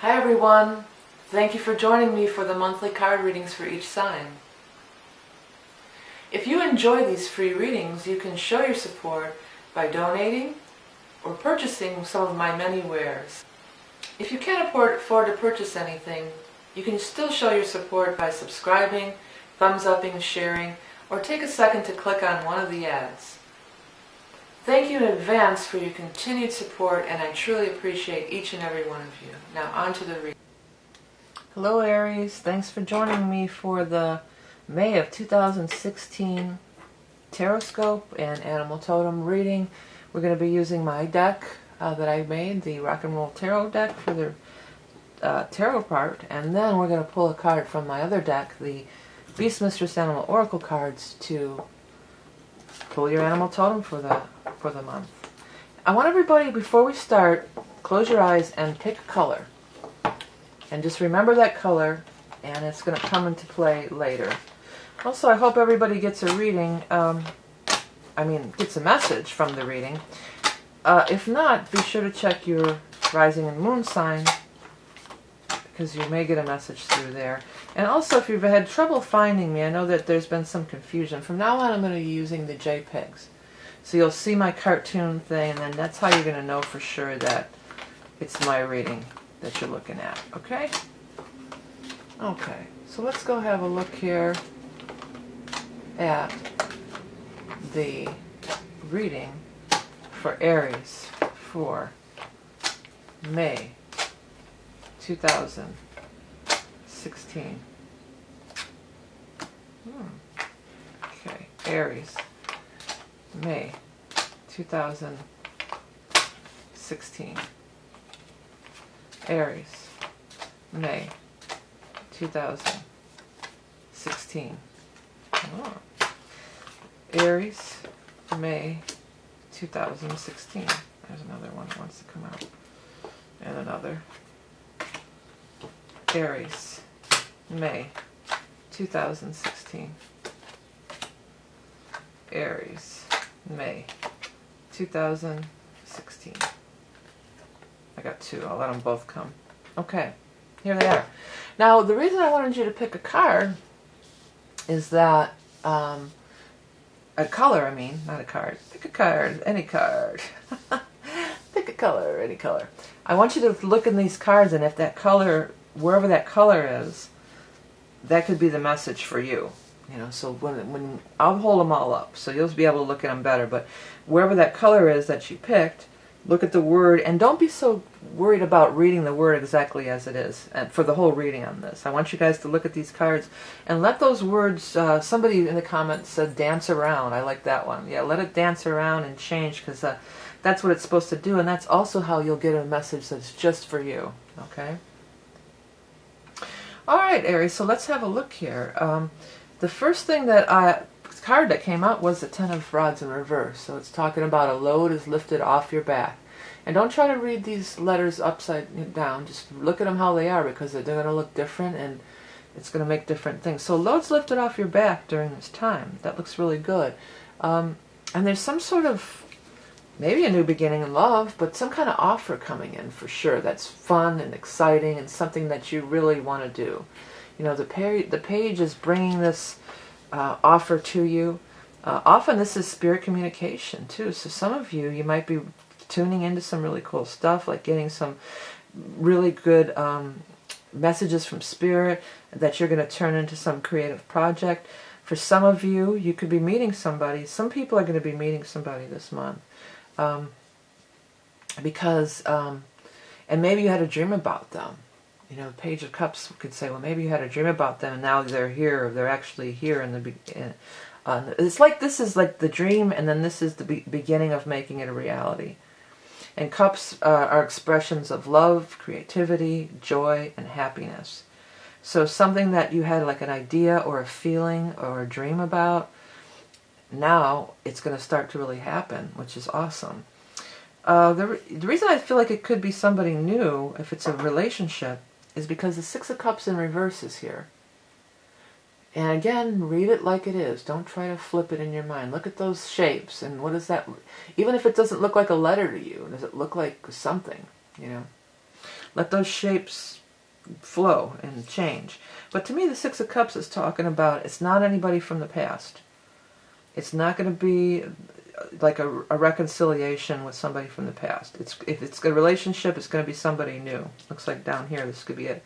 Hi everyone, thank you for joining me for the monthly card readings for each sign. If you enjoy these free readings, you can show your support by donating or purchasing some of my many wares. If you can't afford to purchase anything, you can still show your support by subscribing, thumbs-upping, sharing, or take a second to click on one of the ads. Thank you in advance for your continued support, and I truly appreciate each and every one of you. Now on to the reading. Hello Aries, thanks for joining me for the May of 2016 Taroscope and Animal Totem reading. We're going to be using my deck that I made, the Rock and Roll Tarot deck for the tarot part, and then we're going to pull a card from my other deck, the Beast Mistress Animal Oracle cards, to pull your animal totem for the month. I want everybody, before we start, close your eyes and pick a color. And just remember that color, and it's going to come into play later. Also, I hope everybody gets a reading, gets a message from the reading. If not, be sure to check your rising and moon sign, because you may get a message through there. And also, if you've had trouble finding me, I know that there's been some confusion. From now on, I'm going to be using the JPEGs. So you'll see my cartoon thing, and then that's how you're going to know for sure that it's my reading that you're looking at, okay? Okay, so let's go have a look here at the reading for Aries for May 2016. Okay, Aries, May 2016. Aries, May 2016. Oh. Aries, May 2016. There's another one that wants to come out. And another. Aries, May 2016. Aries, May 2016. I got two. I'll let them both come. Okay, here they are. Now, the reason I wanted you to pick a card is that, a color, not a card. Pick a card, any card. Pick a color, any color. I want you to look in these cards, and if that color, wherever that color is, that could be the message for you. You know, so when I'll hold them all up, so you'll be able to look at them better. But wherever that color is that you picked, look at the word, and don't be so worried about reading the word exactly as it is for the whole reading on this. I want you guys to look at these cards and let those words, somebody in the comments said dance around. I like that one. Yeah, let it dance around and change, because that's what it's supposed to do, and that's also how you'll get a message that's just for you. Okay? Alright, Aries, so let's have a look here. The first thing card that came out was the Ten of Rods in reverse. So it's talking about a load is lifted off your back. And don't try to read these letters upside down. Just look at them how they are, because they're going to look different and it's going to make different things. So loads lifted off your back during this time. That looks really good. And there's some sort of, maybe a new beginning in love, but some kind of offer coming in for sure. That's fun and exciting and something that you really want to do. You know, the page is bringing this offer to you. Often this is spirit communication too. So some of you might be tuning into some really cool stuff, like getting some really good messages from spirit that you're going to turn into some creative project. For some of you, you could be meeting somebody. Some people are going to be meeting somebody this month. And maybe you had a dream about them. You know, Page of Cups could say, well, maybe you had a dream about them and now they're here, or they're actually here in the beginning. It's like this is like the dream, and then this is the beginning of making it a reality. And Cups are expressions of love, creativity, joy, and happiness. So something that you had like an idea or a feeling or a dream about, now it's going to start to really happen, which is awesome. The reason I feel like it could be somebody new, if it's a relationship, is because the Six of Cups in reverse is here. And again, read it like it is. Don't try to flip it in your mind. Look at those shapes, and what is that? Even if it doesn't look like a letter to you, does it look like something, you know? Let those shapes flow and change. But to me, the Six of Cups is talking about, it's not anybody from the past. It's not going to be like a reconciliation with somebody from the past. If it's a relationship, it's going to be somebody new. Looks like down here, this could be it.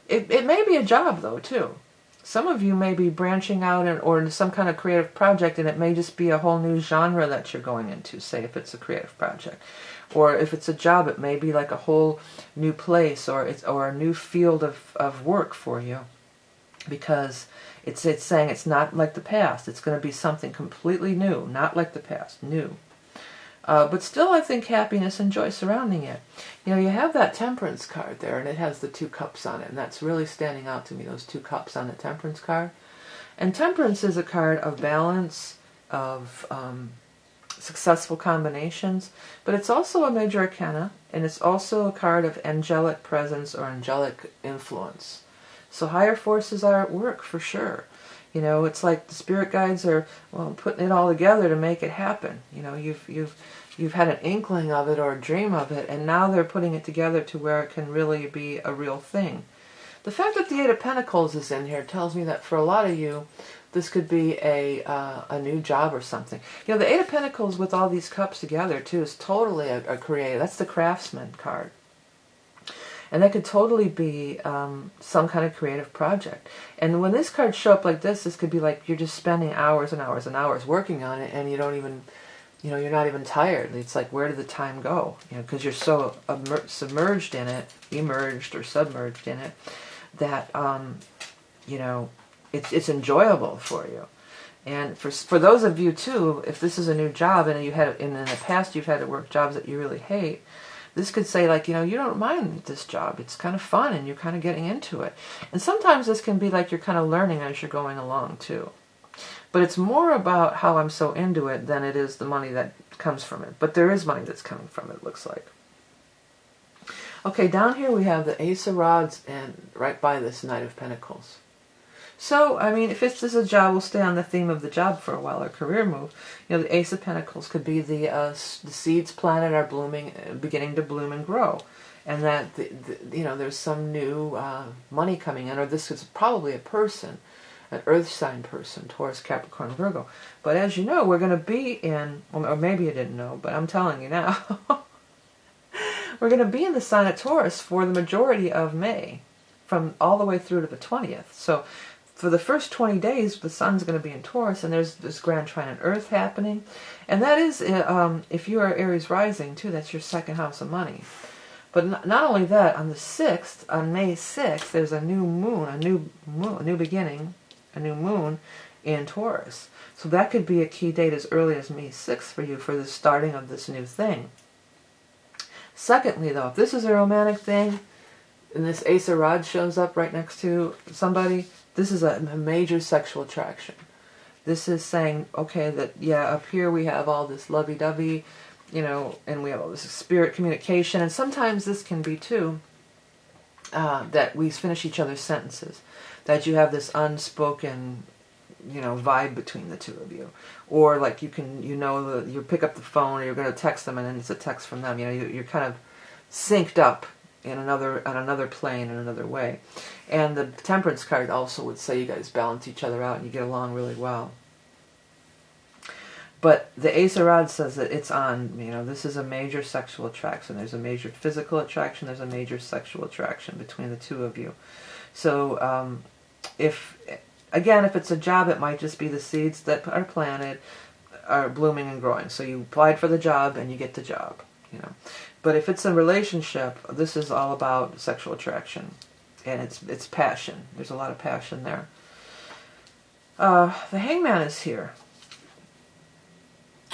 It may be a job, though, too. Some of you may be branching out or into some kind of creative project, and it may just be a whole new genre that you're going into, say, if it's a creative project. Or if it's a job, it may be like a whole new place or a new field of work for you. Because it's saying it's not like the past. It's going to be something completely new, not like the past, new. But still, I think happiness and joy surrounding it. You know, you have that Temperance card there, and it has the 2 cups on it, and that's really standing out to me, those 2 cups on the Temperance card. And Temperance is a card of balance, of successful combinations, but it's also a major arcana, and it's also a card of angelic presence or angelic influence. So higher forces are at work for sure. You know, it's like the spirit guides are, well, putting it all together to make it happen. You know, you've had an inkling of it or a dream of it, and now they're putting it together to where it can really be a real thing. The fact that the 8 of Pentacles is in here tells me that for a lot of you, this could be a new job or something. You know, the 8 of Pentacles with all these cups together too is totally a creative. That's the Craftsman card. And that could totally be some kind of creative project. And when these cards show up like this could be like you're just spending hours and hours and hours working on it, and you don't even, you know, you're not even tired. It's like, where did the time go? You know, because you're so submerged in it, emerged or submerged in it, that you know, it's enjoyable for you. And for those of you too, if this is a new job and you had in the past you've had to work jobs that you really hate. This could say, like, you know, you don't mind this job. It's kind of fun and you're kind of getting into it. And sometimes this can be like you're kind of learning as you're going along, too. But it's more about how I'm so into it than it is the money that comes from it. But there is money that's coming from it, it looks like. Okay, down here we have the Ace of Rods and right by this Knight of Pentacles. So, I mean, if this is a job, we'll stay on the theme of the job for a while, or career move. You know, the Ace of Pentacles could be the seeds planted are blooming, beginning to bloom and grow. And that, you know, there's some new money coming in, or this is probably a person, an earth sign person, Taurus, Capricorn, Virgo. But as you know, we're going to be in, or maybe you didn't know, but I'm telling you now, we're going to be in the sign of Taurus for the majority of May, from all the way through to the 20th. So, for the first 20 days, the sun's going to be in Taurus, and there's this grand trine on Earth happening. And that is, if you are Aries rising, too, that's your second house of money. But not only that, on the 6th, on May 6th, there's a new moon, a new beginning, a new moon in Taurus. So that could be a key date as early as May 6th for you for the starting of this new thing. Secondly, though, if this is a romantic thing, and this Ace of Rods shows up right next to somebody, this is a major sexual attraction. This is saying, okay, that, yeah, up here we have all this lovey-dovey, you know, and we have all this spirit communication, and sometimes this can be, too, that we finish each other's sentences, that you have this unspoken, you know, vibe between the two of you. Or, like, you know, you pick up the phone, or you're going to text them, and then it's a text from them. You know, you're kind of synced up on another plane in another way. And the Temperance card also would say you guys balance each other out and you get along really well. But the Ace of Rods says that it's on, you know, this is a major sexual attraction. There's a major physical attraction, there's a major sexual attraction between the two of you. So if it's a job, it might just be the seeds that are planted are blooming and growing. So you applied for the job and you get the job, you know. But if it's a relationship, this is all about sexual attraction. And it's passion. There's a lot of passion there. The Hangman is here.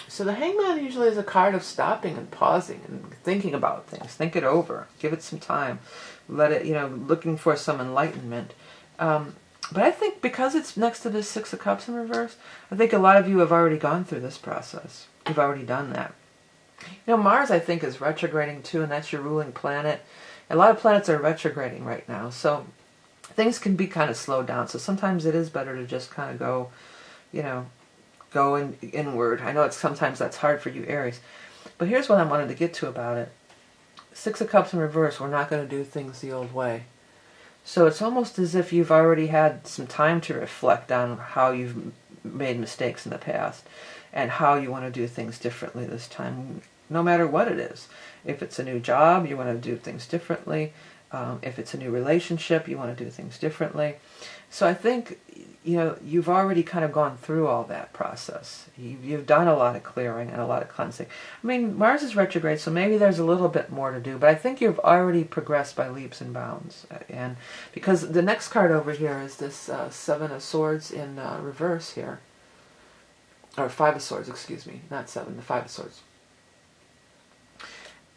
So the Hangman usually is a card of stopping and pausing and thinking about things. Think it over. Give it some time. Let it, you know, looking for some enlightenment. But I think because it's next to this Six of Cups in reverse, I think a lot of you have already gone through this process. You've already done that. You know, Mars, I think, is retrograding too, and that's your ruling planet. A lot of planets are retrograding right now, so things can be kind of slowed down. So sometimes it is better to just kind of go, you know, inward. I know sometimes that's hard for you Aries. But here's what I wanted to get to about it. Six of Cups in reverse, we're not going to do things the old way. So it's almost as if you've already had some time to reflect on how you've made mistakes in the past and how you want to do things differently this time, no matter what it is. If it's a new job, you want to do things differently. If it's a new relationship, you want to do things differently. So I think, you know, you've already kind of gone through all that process. You've done a lot of clearing and a lot of cleansing. I mean, Mars is retrograde, so maybe there's a little bit more to do, but I think you've already progressed by leaps and bounds. And because the next card over here is this Seven of Swords in reverse here. Or Five of Swords, excuse me. Not seven, the Five of Swords.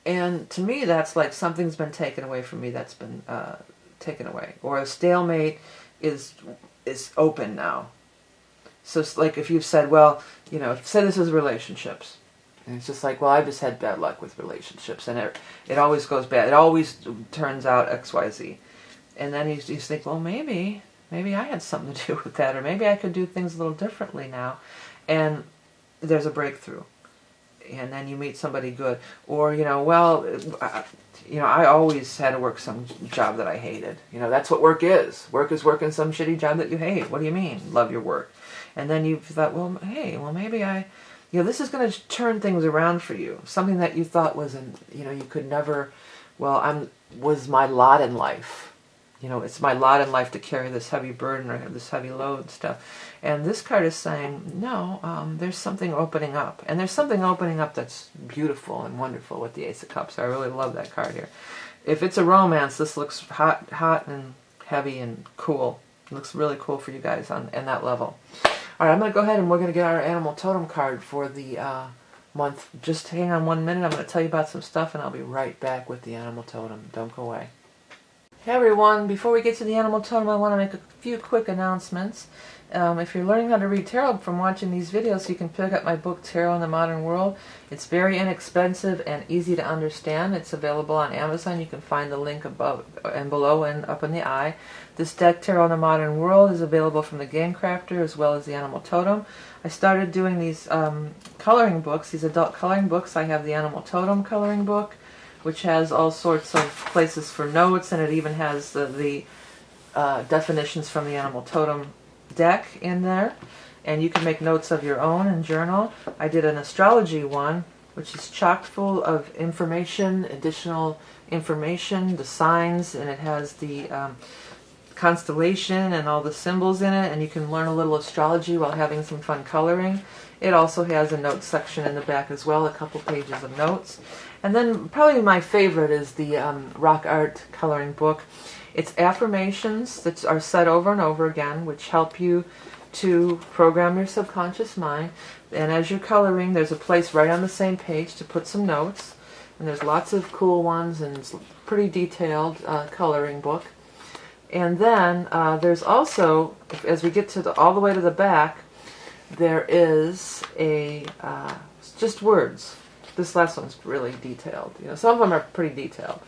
And to me, that's like something's been taken away from me that's been taken away. Or a stalemate is open now. So it's like if you've said, well, you know, say this is relationships. And it's just like, well, I've just had bad luck with relationships. And it always goes bad. It always turns out X, Y, Z. And then you think, well, maybe I had something to do with that. Or maybe I could do things a little differently now. And there's a breakthrough. And then you meet somebody good. Or, you know, well, I always had to work some job that I hated. You know, that's what work is. Work is working some shitty job that you hate. What do you mean, love your work? And then you thought, well, hey, well, maybe this is going to turn things around for you. Something that you thought was, you could never, was my lot in life. You know, it's my lot in life to carry this heavy burden or this heavy load and stuff. And this card is saying, no, there's something opening up. And there's something opening up that's beautiful and wonderful with the Ace of Cups. I really love that card here. If it's a romance, this looks hot and heavy and cool. It looks really cool for you guys on that level. All right, I'm going to go ahead and we're going to get our animal totem card for the month. Just hang on 1 minute. I'm going to tell you about some stuff, and I'll be right back with the animal totem. Don't go away. Hey everyone, before we get to the animal totem, I want to make a few quick announcements. If you're learning how to read tarot from watching these videos, you can pick up my book, Tarot in the Modern World. It's very inexpensive and easy to understand. It's available on Amazon. You can find the link above and below and up in the eye. This deck, Tarot in the Modern World, is available from the Game Crafter as well as the Animal Totem. I started doing these coloring books, these adult coloring books. I have the Animal Totem coloring book, which has all sorts of places for notes, and it even has the definitions from the Animal Totem deck in there. And you can make notes of your own and journal. I did an astrology one, which is chock full of information, additional information, the signs, and it has the constellation and all the symbols in it, and you can learn a little astrology while having some fun coloring. It also has a notes section in the back as well, a couple pages of notes. And then probably my favorite is the rock art coloring book. It's affirmations that are said over and over again, which help you to program your subconscious mind. And as you're coloring, there's a place right on the same page to put some notes. And there's lots of cool ones, and it's a pretty detailed coloring book. And then there's also, as we get to all the way to the back, there is a just words. This last one's really detailed. You know, some of them are pretty detailed.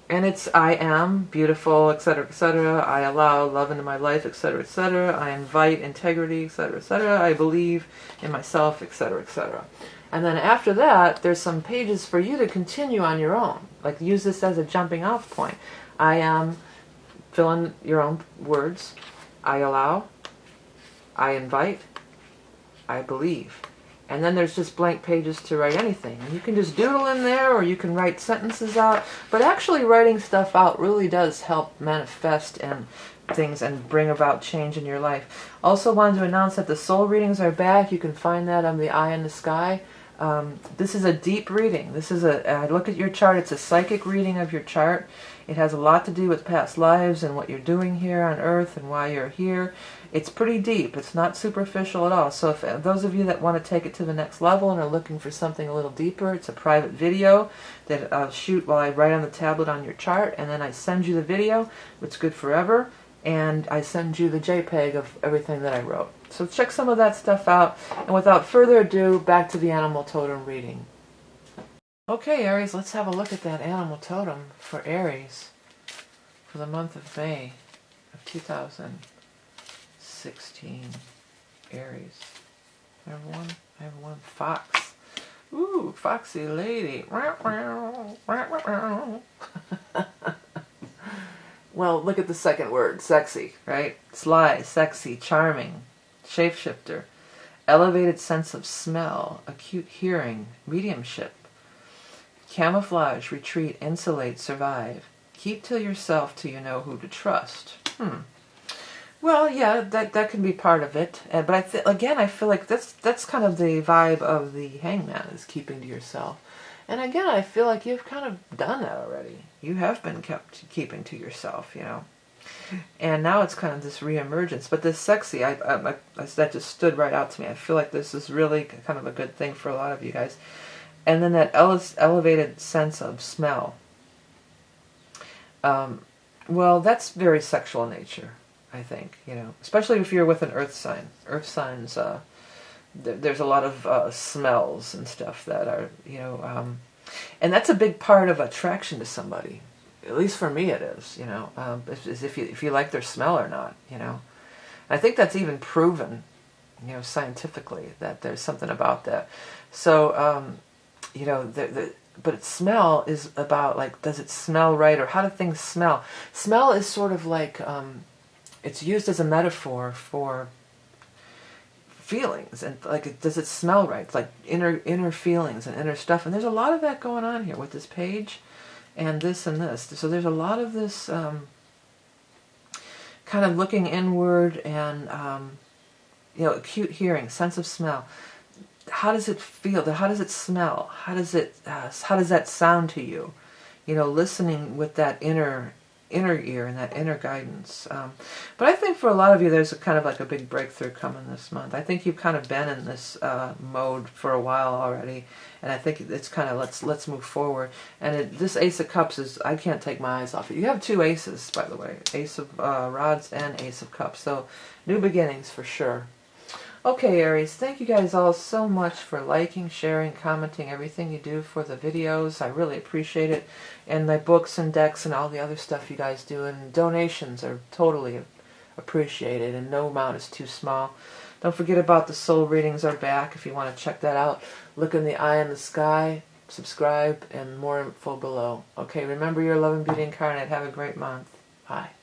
And it's I am beautiful, etc., etc. I allow love into my life, etc., etc. I invite integrity, etc., etc. I believe in myself, etc., etc. And then after that, there's some pages for you to continue on your own. Like use this as a jumping off point. I am, fill in your own words. I allow. I invite. I believe. And then there's just blank pages to write anything. And you can just doodle in there, or you can write sentences out. But actually writing stuff out really does help manifest and things and bring about change in your life. Also wanted to announce that the soul readings are back. You can find that on the Eye in the Sky. This is a deep reading. This is I look at your chart. It's a psychic reading of your chart. It has a lot to do with past lives and what you're doing here on Earth and why you're here. It's pretty deep. It's not superficial at all. So if those of you that want to take it to the next level and are looking for something a little deeper, it's a private video that I'll shoot while I write on the tablet on your chart, and then I send you the video, which is good forever, and I send you the JPEG of everything that I wrote. So check some of that stuff out, and without further ado, back to the animal totem reading. Okay, Aries, let's have a look at that animal totem for Aries for the month of May of 2016. Aries. I have one fox. Ooh, foxy lady. Well, look at the second word, sexy, right? Sly, sexy, charming, shapeshifter, elevated sense of smell, acute hearing, mediumship, camouflage, retreat, insulate, survive, keep to yourself till you know who to trust. Well, yeah, that can be part of it, but again, I feel like that's kind of the vibe of the Hangman, is keeping to yourself. And again, I feel like you've kind of done that already. You have been keeping to yourself, you know. And now it's kind of this reemergence. But this sexy, that just stood right out to me. I feel like this is really kind of a good thing for a lot of you guys. And then that elevated sense of smell. Well, that's very sexual in nature, I think, you know. Especially if you're with an earth sign. Earth signs... there's a lot of smells and stuff that are, you know, and that's a big part of attraction to somebody. At least for me it is, you know, is if you like their smell or not, you know. I think that's even proven, you know, scientifically, that there's something about that. So, you know, but smell is about, like, does it smell right, or how do things smell? Smell is sort of like, it's used as a metaphor for feelings, and like, does it smell right? It's like inner feelings and inner stuff, and there's a lot of that going on here with this page and this. So there's a lot of this kind of looking inward, and you know, acute hearing, sense of smell. How does it feel? How does it smell? How does that sound to you? You know, listening with that inner ear and that inner guidance. But I think for a lot of you, there's a kind of like a big breakthrough coming this month. I think you've kind of been in this mode for a while already, and I think it's kind of let's move forward. And this Ace of Cups is, I can't take my eyes off it. You have two aces, by the way, Ace of Rods and Ace of Cups. So new beginnings for sure. Okay, Aries, thank you guys all so much for liking, sharing, commenting, everything you do for the videos. I really appreciate it. And my books and decks and all the other stuff you guys do. And donations are totally appreciated, and no amount is too small. Don't forget about the soul readings are back if you want to check that out. Look in the eye in the sky, subscribe, and more info below. Okay, remember, your love and beauty incarnate. Have a great month. Bye.